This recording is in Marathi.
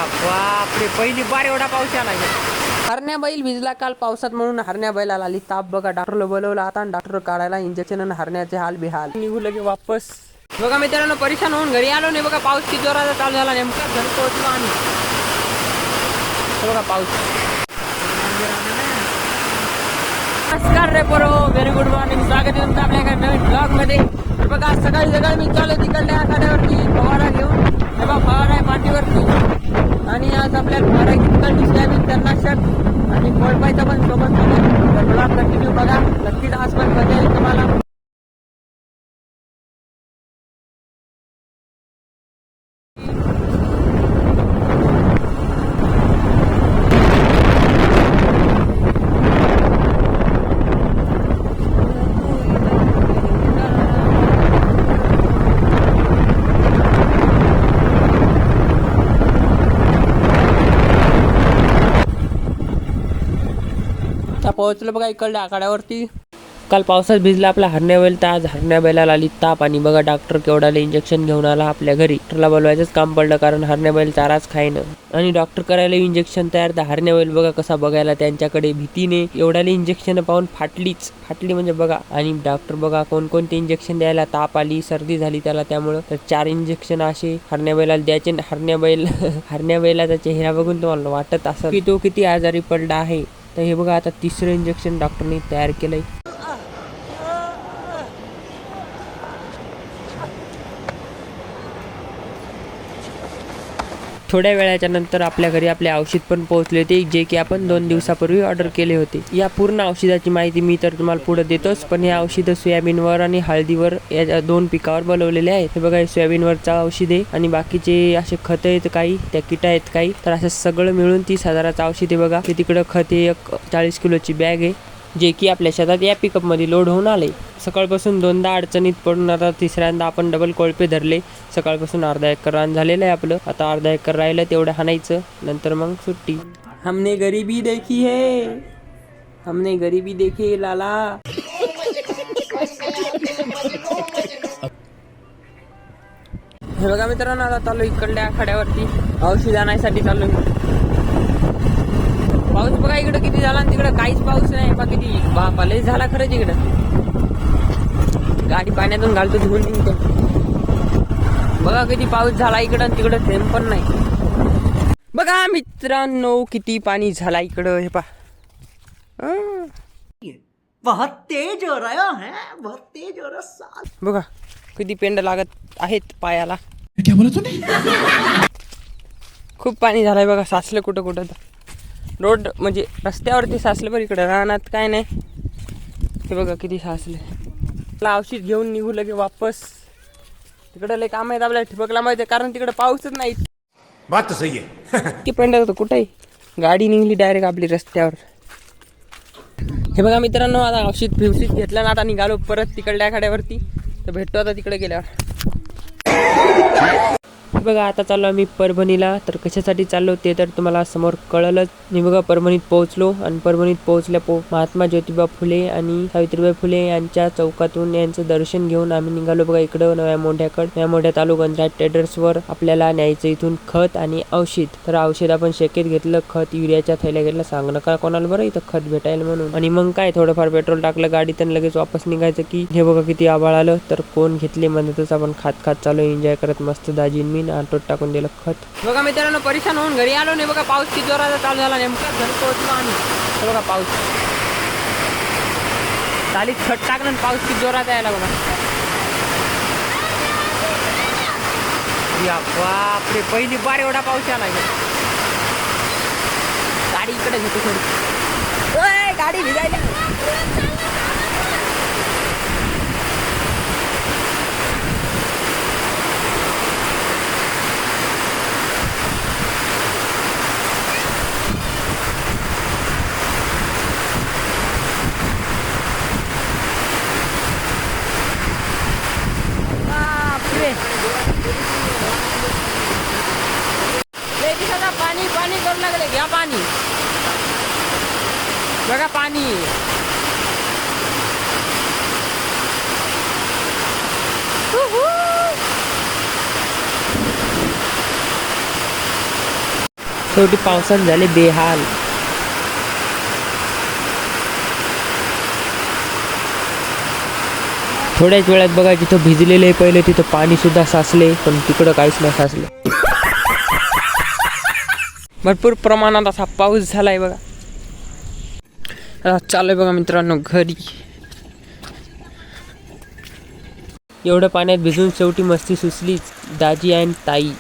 बापरे, पहिली बार एवढा पाऊस आला. हरण्या बैल भिजला काल पावसात म्हणून हरण्या बैलाला आली ताप. बघा डॉक्टरला बोलवलं आता आणि डॉक्टर काढायला इंजेक्शन आणि हरण्याचे हाल बेहाल. निघू लगे वापस. बघा मित्रांनो परेशान होऊन घरी आलो नाही. बघा पाऊस किती जोराचा चालू झाला. नेमका घरी पोहोचलो आम्ही. बघा पाऊस. नमस्कार रे पोरो, व्हेरी गुड मॉर्निंग. स्वागत आहे तुमचं आपल्या एका नवीन ब्लॉग मध्ये. तर बघा सकाळी सकाळी मी चालू तिकडल्या आखाड्यावरती फवारा घेऊन. हे बघा फवारा आहे पाठीवरती आणि आज आपल्याला फवारा तिकडची सोयाबीन तणनाशक आणि कोळपायचा पण सोबत सोबत. तर ब्लॉग कंटिन्यू बघा, नक्कीच आज पण मजा येईल तुम्हाला. पोहोचलो बघा इकडल्या आखाड्यावरती. काल पावसात भिजला आपला हरण्या बैल, तर आज हरण्या बैलाला आली ताप. आणि बघा डॉक्टर केवढाले इंजेक्शन घेऊन आला आपल्या घरी. डॉक्टरला बोलवायचंच काम पडलं कारण हरण्या बैल चाराच खाईन आणि डॉक्टर करायला इंजेक्शन तयार. तर हरण्या बैल बघा कसा बघायला त्यांच्याकडे भीतीने. एवढ्याले इंजेक्शन पाहून फाटली म्हणजे बघा. आणि डॉक्टर बघा कोणकोणते इंजेक्शन द्यायला. ताप आली, सर्दी झाली त्याला, त्यामुळं तर 4 इंजेक्शन असे हरण्या बैलाला द्यायचे. हरण्या बैलाचा चेहरा बघून तुम्हाला वाटत असेल की तो किती आजारी पडला आहे. तर हे बघा आता 3रं इंजेक्शन डॉक्टरने तयार केलंय. थोड्या वेळाच्या नंतर आपल्या घरी आपले औषध पण पोहोचले होते, जे की आपण 2 दिवसापूर्वी ऑर्डर केले होते. या पूर्ण औषधाची माहिती मी तर तुम्हाला पुढे देतोच, पण हे औषध सोयाबीनवर आणि हळदीवर या 2 पिकावर बनवलेले आहेत. हे बघा सोयाबीनवरचा औषध आहे आणि बाकीचे असे खत आहेत काही, त्या किटा आहेत काही. तर असं सगळं मिळून 30,000चं औषध आहे बघा. ते तिकडं खत हे 40 किलोची बॅग आहे, जे की आपल्या शेतात या पिकअपमध्ये लोड होऊन आले. सकाळपासून 2दा अडचणीत पडून आता 3ऱ्यांदा आपण डबल कोळपे धरले. सकाळपासून अर्धा एकर रान झालेलं आहे आपलं. आता अर्धा एकर राहिलं, तेवढं हाणायचं, नंतर मग सुट्टी. हमने गरीबी देखी है, हमने गरीबी देखी लाला. हे बघा मित्रांनो आता चालू इकडल्या आखाड्यावरती औषध आणायसाठी चालू. पाऊस बघा इकडं किती झाला आणि तिकडं काहीच पाऊस नाही. बघा किती बापा लय झाला खरंच इकडं. गाडी पाण्यातून घालतो धुवून निघतो. बघा किती पाऊस झाला इकडं आणि तिकडं थेंब पण नाही. बघा मित्रांनो किती पाणी झाला इकडं. हे पहा बहुत तेज हो रहा है, बहुत तेज हो रहा. बघा किती पेंड लागत आहेत पायाला. क्या बोला तूने? खूप पाणी झालंय बघा. साचलं कुठं कुठं. रोड म्हणजे रस्त्यावरती साचलं, बरं इकडं रानात काय नाही. हे बघा किती साचले. मला औषध घेऊन निघू लगे वापस. तिकडं लय काम आहेत आपल्याला ठिबकला माहिती, कारण तिकडं पाऊसच नाही. बात तो सही है. की पेंड होतं कुठे. गाडी निघली डायरेक्ट आपली रस्त्यावर. हे बघा मित्रांनो आता औषध घेतलं ना, आता निघालो परत तिकडल्या आखाड्यावरती. तर भेटतो आता तिकडे गेल्यावर. बघा आता चाललो आम्ही परभणीला. तर कशासाठी चाललो ते तर तुम्हाला समोर कळलंच. मी बघा परभणीत पोहोचलो आणि परभणीत पोहोचल्या महात्मा ज्योतिबा फुले आणि सावित्रीबाई फुले यांच्या चौकातून यांचं दर्शन घेऊन आम्ही निघालो बघा इकडं नव्या मोंढ्यात आलो. गंजराज ट्रेडर्सवर आपल्याला न्यायचं इथून खत आणि औषध. तर औषध आपण शेकेत घेतलं, खत युरियाच्या थैल्या घेतलं. सांग नका कोणाला बरं इथं खत भेटायला म्हणून. आणि मग काय थोडंफार पेट्रोल टाकलं गाडीत आणि लगेच वापस निघायचं. की हे बघा किती आभाळ आलं. तर कोण घेतले म्हणतच आपण खात चालू एन्जॉय करत मस्त. दाजीन मी ऑटोत टाकून दिलं खत. बघा मित्रांनो परेशान होऊन घरी आलो नाही. बघा पाऊस किती जोराचा चालू झाला. नेमका घरी पोहोचलो आम्ही. बघा पाऊस चालीत खत टाकलं, पाऊस किती जोरात यायला बघा. बापरे, पहिली बार एवढा पाऊस आला. गाडी इकडे घेतो थोडी. गाडी भिजायला. पाणी करू लागले. घ्या पाणी. बघा पाणी. शेवटी पावसात झाले बेहाल. थोड्याच वेळात बघा जिथं भिजलेले पहिले तिथं पाणी सुद्धा साचले, पण तिकडं काहीच नाही साचले. भरपूर प्रमाणात असा पाऊस झालाय बघा. आता चालू बघा मित्रांनो घरी. एवढं पाण्यात भिजून शेवटी मस्ती सुचली दाजी आणि ताई.